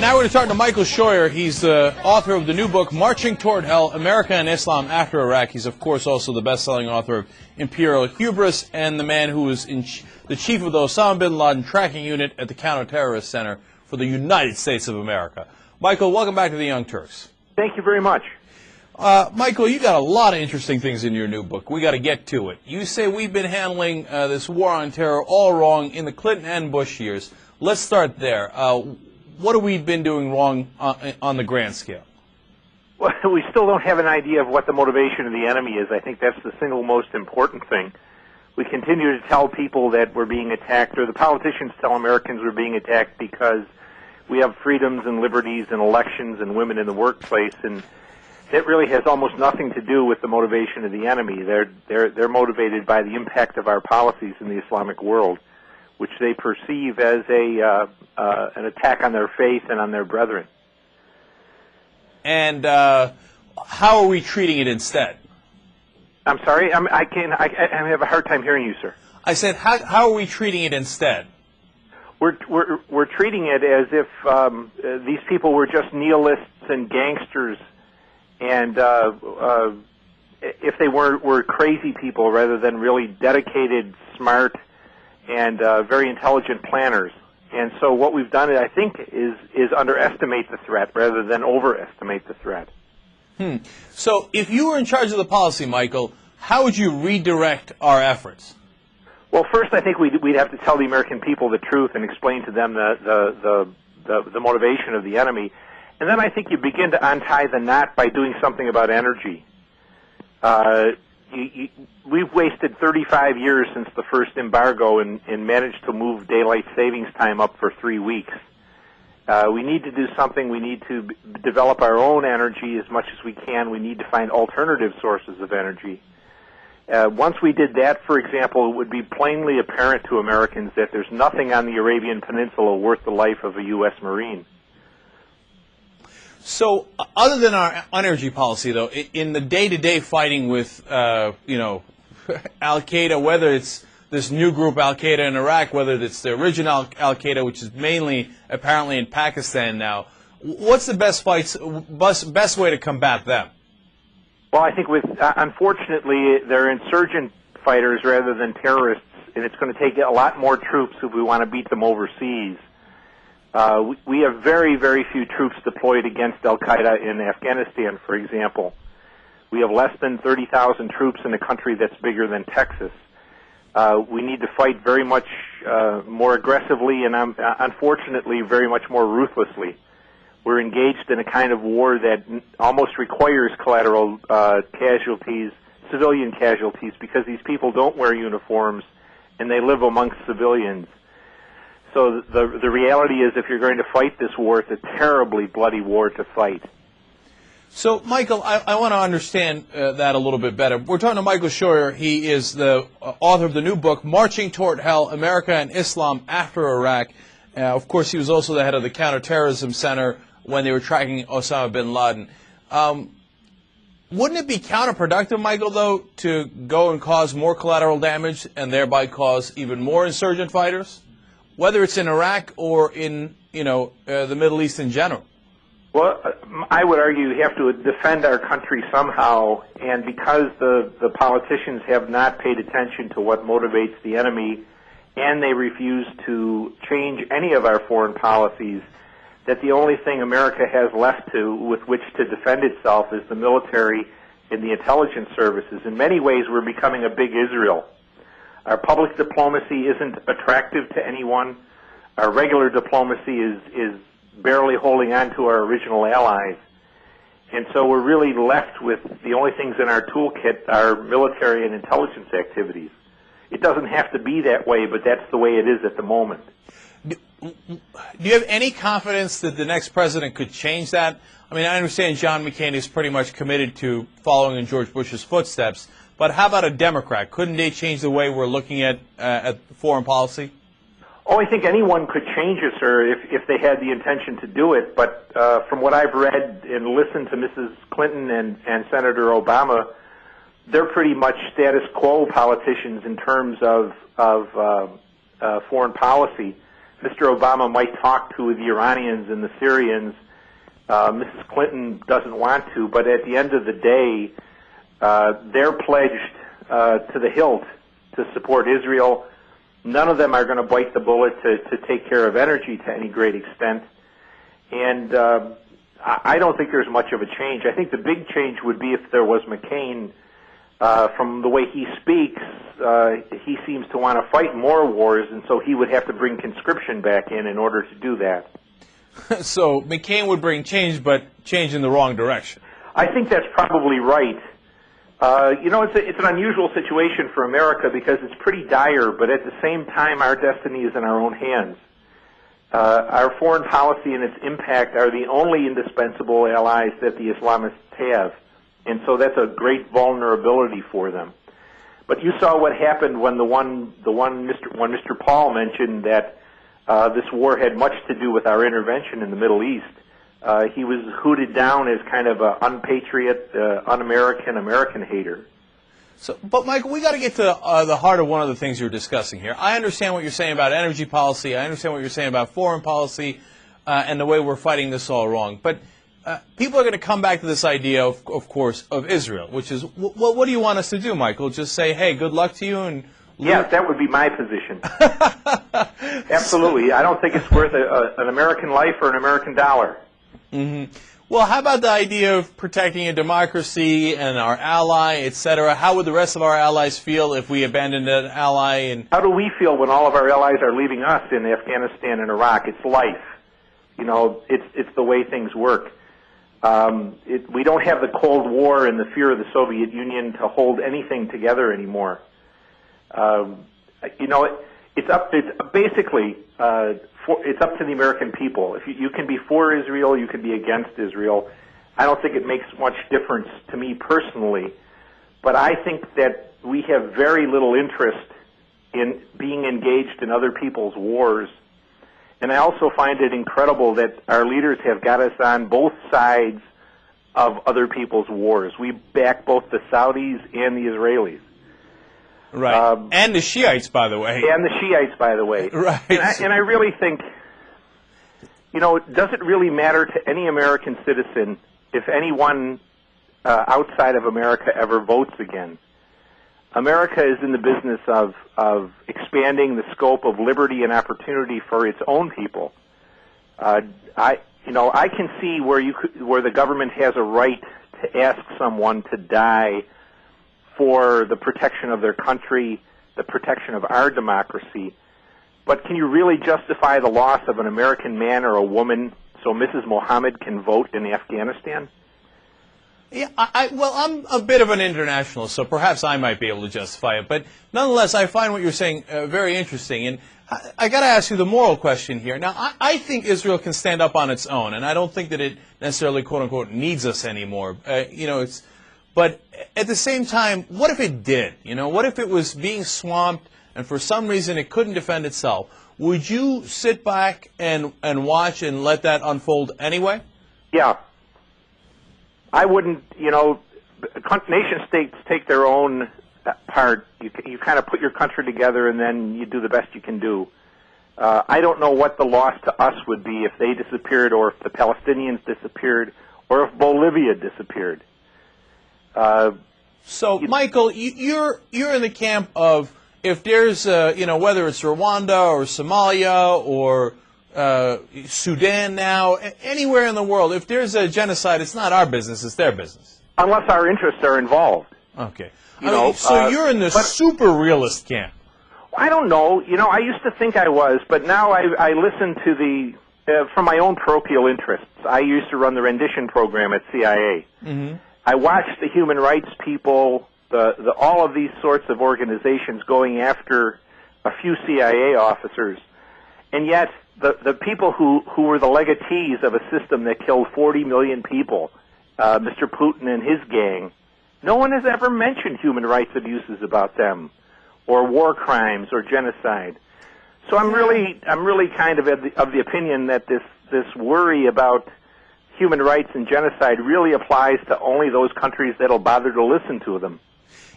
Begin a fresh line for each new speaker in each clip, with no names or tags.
now we're going to talk to Michael Scheuer. He's the author of the new book, Marching Toward Hell, America and Islam After Iraq. He's, of course, also the best-selling author of Imperial Hubris and the man who was the chief of the Osama bin Laden tracking unit at the Counterterrorist Center for the United States of America. Michael, welcome back to the Young Turks.
Thank you very much.
Michael, you got a lot of interesting things in your new book. We got to get to it. You say we've been handling this war on terror all wrong in the Clinton and Bush years. Let's start there. What have we been doing wrong on the grand scale?
Well, we still don't have an idea of what the motivation of the enemy is. I think that's the single most important thing. We continue to tell people that we're being attacked, or the politicians tell Americans we're being attacked because we have freedoms and liberties and elections and women in the workplace, and that really has almost nothing to do with the motivation of the enemy. They're motivated by the impact of our policies in the Islamic world, which they perceive as an attack on their faith and on their brethren.
And how are we treating it instead?
I'm sorry, I have a hard time hearing you, sir.
I said, how are we treating it instead?
We're treating it as if these people were just nihilists and gangsters, and if they were crazy people rather than really dedicated, smart, and very intelligent planners. And so what we've done, I think, is underestimate the threat rather than overestimate the threat.
So if you were in charge of the policy, Michael, how would you redirect our efforts?
Well, first, I think we'd have to tell the American people the truth and explain to them the motivation of the enemy. And then I think you begin to untie the knot by doing something about energy. We've wasted 35 years since the first embargo and managed to move daylight savings time up for 3 weeks. We need to do something. We need to develop our own energy as much as we can. We need to find alternative sources of energy. Once we did that, for example, it would be plainly apparent to Americans that there's nothing on the Arabian Peninsula worth the life of a U.S. Marine.
So, other than our energy policy, though, in the day-to-day fighting with, Al-Qaeda, whether it's this new group Al-Qaeda in Iraq, whether it's the original Al-Qaeda, which is mainly apparently in Pakistan now, what's the best way to combat them?
Well, I think unfortunately, they're insurgent fighters rather than terrorists, and it's going to take a lot more troops if we want to beat them overseas. We have very, very few troops deployed against Al-Qaeda in Afghanistan, for example. We have less than 30,000 troops in a country that's bigger than Texas. We need to fight very much more aggressively and, unfortunately, very much more ruthlessly. We're engaged in a kind of war that almost requires collateral casualties, civilian casualties, because these people don't wear uniforms and they live amongst civilians. So the reality is, if you're going to fight this war, it's a terribly bloody war to fight.
So, Michael, I want to understand that a little bit better. We're talking to Michael Scheuer. He is the author of the new book, Marching Toward Hell, America and Islam After Iraq. Of course, he was also the head of the Counterterrorism Center when they were tracking Osama bin Laden. Wouldn't it be counterproductive, Michael, though, to go and cause more collateral damage and thereby cause even more insurgent fighters, whether it's in Iraq or in, the Middle East in general?
Well, I would argue you have to defend our country somehow, and because the politicians have not paid attention to what motivates the enemy, and they refuse to change any of our foreign policies, that the only thing America has left with which to defend itself is the military and the intelligence services. In many ways, we're becoming a big Israel. Our public diplomacy isn't attractive to anyone. Our regular diplomacy is barely holding on to our original allies. And so we're really left with the only things in our toolkit are military and intelligence activities. It doesn't have to be that way, but that's the way it is at the moment.
Do you have any confidence that the next president could change that? I mean, I understand John McCain is pretty much committed to following in George Bush's footsteps, but how about a Democrat? Couldn't they change the way we're looking at foreign policy?
Oh, I think anyone could change it, sir, if they had the intention to do it. But from what I've read and listened to Mrs. Clinton and Senator Obama, they're pretty much status quo politicians in terms of foreign policy. Mr. Obama might talk to the Iranians and the Syrians. Mrs. Clinton doesn't want to, but at the end of the day, they're pledged to the hilt to support Israel. None of them are going to bite the bullet to take care of energy to any great extent. And I don't think there's much of a change. I think the big change would be if there was McCain. From the way he speaks, he seems to want to fight more wars, and so he would have to bring conscription back in order to do that.
So McCain would bring change, but change in the wrong direction.
I think that's probably right. It's an unusual situation for America because it's pretty dire, but at the same time, our destiny is in our own hands. Our foreign policy and its impact are the only indispensable allies that the Islamists have. And so that's a great vulnerability for them. But you saw what happened when when Mr. Paul mentioned that this war had much to do with our intervention in the Middle East. He was hooted down as kind of an unpatriot, un-American, American hater.
So, but Michael, we got to get to the heart of one of the things you're discussing here. I understand what you're saying about energy policy. I understand what you're saying about foreign policy and the way we're fighting this all wrong. But people are going to come back to this idea, of course, of Israel, which is, what do you want us to do, Michael? Just say, hey, good luck to you? And
yeah, that would be my position. Absolutely. I don't think it's worth an American life or an American dollar.
Mm-hmm. Well, how about the idea of protecting a democracy and our ally, et cetera? How would the rest of our allies feel if we abandoned an ally? And
how do we feel when all of our allies are leaving us in Afghanistan and Iraq? It's life. It's the way things work. We don't have the Cold War and the fear of the Soviet Union to hold anything together anymore. It's up to the American people. If you can be for Israel, you can be against Israel. I don't think it makes much difference to me personally, but I think that we have very little interest in being engaged in other people's wars. And I also find it incredible that our leaders have got us on both sides of other people's wars. We back both the Saudis and the Israelis.
Right. And the Shiites, by the way.
And the Shiites, by the way.
Right.
And I really think, does it really matter to any American citizen if anyone outside of America ever votes again? America is in the business of expanding the scope of liberty and opportunity for its own people. I can see where the government has a right to ask someone to die for the protection of their country, the protection of our democracy. But can you really justify the loss of an American man or a woman so Mrs. Mohammed can vote in Afghanistan?
Yeah, I'm a bit of an internationalist, so perhaps I might be able to justify it. But nonetheless, I find what you're saying very interesting. And I got to ask you the moral question here. Now, I think Israel can stand up on its own, and I don't think that it necessarily, quote unquote, needs us anymore. But at the same time, what if it did? What if it was being swamped and for some reason it couldn't defend itself? Would you sit back and watch and let that unfold anyway?
Yeah. I wouldn't, nation states take their own part. You kind of put your country together and then you do the best you can do. I don't know what the loss to us would be if they disappeared or if the Palestinians disappeared or if Bolivia disappeared.
So, Michael, you're in the camp of if there's, whether it's Rwanda or Somalia or Sudan now, anywhere in the world, if there's a genocide, it's not our business, it's their business.
Unless our interests are involved.
Okay. So you're in the super realist camp.
I don't know. I used to think I was, but now I listen to from my own parochial interests. I used to run the rendition program at CIA. Mm-hmm. I watched the human rights people, all of these sorts of organizations going after a few CIA officers, and yet the people who were the legatees of a system that killed 40 million people, Mr. Putin and his gang, no one has ever mentioned human rights abuses about them, or war crimes, or genocide. So I'm really kind of of the opinion that this worry about human rights and genocide really applies to only those countries that'll bother to listen to them.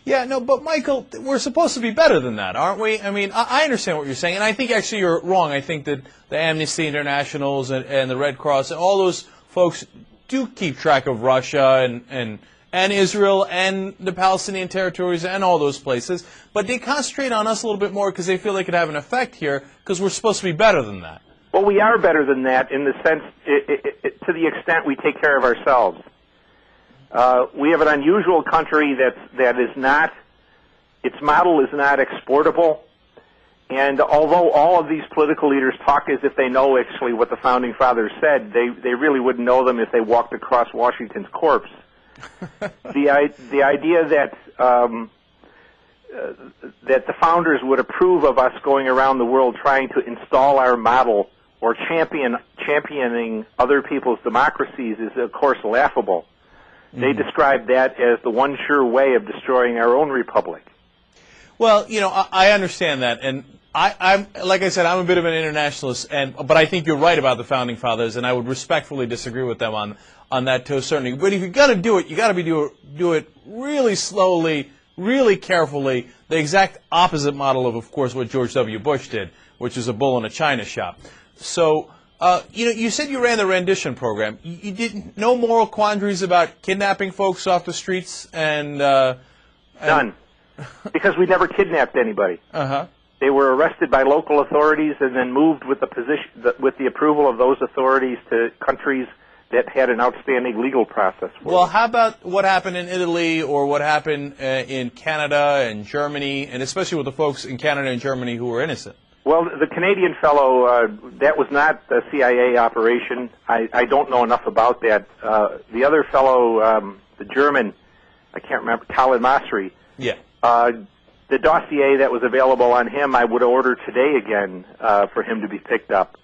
Yeah, no, but Michael, we're supposed to be better than that, aren't we? I mean, I understand what you're saying, and I think actually you're wrong. I think that the Amnesty Internationals and the Red Cross and all those folks do keep track of Russia and Israel and the Palestinian territories and all those places, but they concentrate on us a little bit more because they feel they could have an effect here because we're supposed to be better than that.
Well, we are better than that in the sense, to the extent we take care of ourselves. We have an unusual country that is not, its model is not exportable. And although all of these political leaders talk as if they know actually what the Founding Fathers said, they really wouldn't know them if they walked across Washington's corpse. The idea that that the founders would approve of us going around the world trying to install our model or championing other people's democracies is, of course, laughable. They describe that as the one sure way of destroying our own republic.
Well, you know, I understand that, and I'm like I said, I'm a bit of an internationalist, but I think you're right about the Founding Fathers, and I would respectfully disagree with them on that to a certain degree. But if you're going to do it, you got to do it really slowly, really carefully. The exact opposite model of course, what George W. Bush did, which is a bull in a china shop. So, you know, you said you ran the rendition program. You didn't no moral quandaries about kidnapping folks off the streets and
none, because we never kidnapped anybody.
Uh-huh.
They were arrested by local authorities and then moved with the approval of those authorities to countries that had an outstanding legal process for
Well,
them.
how about what happened in Italy or what happened in Canada and Germany, and especially with the folks in Canada and Germany who were innocent?
Well, the Canadian fellow, that was not a CIA operation. I don't know enough about that. The other fellow, the German, I can't remember, Khalid Masri.
Yeah.
The dossier that was available on him, I would order today again for him to be picked up.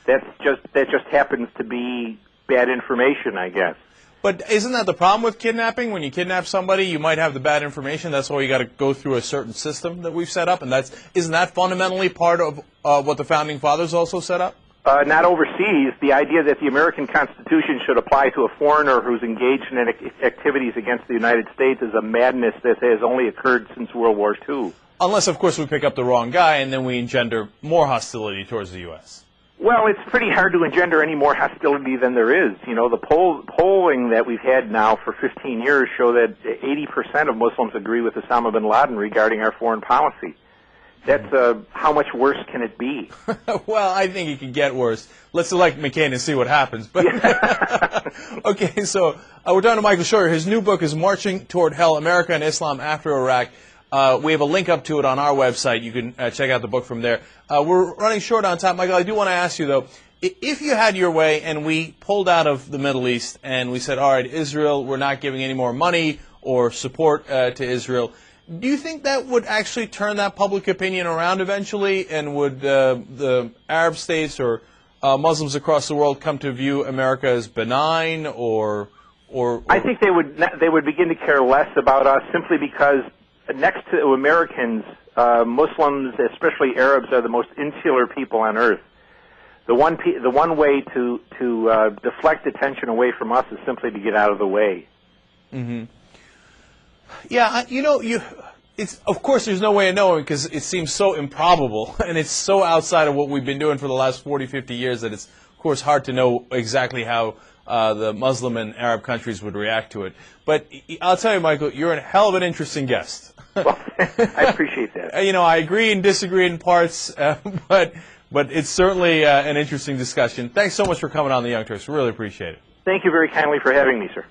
That just happens to be bad information, I guess.
But isn't that the problem with kidnapping? When you kidnap somebody, you might have the bad information. That's why you got to go through a certain system that we've set up, and isn't that fundamentally part of what the Founding Fathers also set up?
Not overseas. The idea that the American Constitution should apply to a foreigner who's engaged in activities against the United States is a madness that has only occurred since World War II.
Unless, of course, we pick up the wrong guy, and then we engender more hostility towards the U.S.
Well, it's pretty hard to engender any more hostility than there is. You know, the polling that we've had now for 15 years show that 80% of Muslims agree with Osama bin Laden regarding our foreign policy. That's how much worse can it be?
Well, I think it could get worse. Let's elect McCain and see what happens. But okay, so we're talking to Michael Scheuer. His new book is Marching Toward Hell, America and Islam After Iraq. We have a link up to it on our website. You can check out the book from there. We're running short on time. Michael, I do want to ask you, though, if you had your way and we pulled out of the Middle East and we said, all right, Israel, we're not giving any more money or support to Israel, do you think that would actually turn that public opinion around eventually, and would the Arab states or Muslims across the world come to view America as benign, or? I
think they would begin to care less about us simply because next to Americans, Muslims, especially Arabs, are the most insular people on earth. The one way to deflect attention away from us is simply to get out of the way.
Mm-hmm. Yeah, you know, it's of course there's no way of knowing because it seems so improbable and it's so outside of what we've been doing for the last 40, 50 years that it's of course hard to know exactly how the Muslim and Arab countries would react to it. But I'll tell you, Michael, you're a hell of an interesting guest.
Well, I appreciate that.
You know, I agree and disagree in parts, but it's certainly an interesting discussion. Thanks so much for coming on the Young Turks. Really appreciate it.
Thank you very kindly for having me, sir.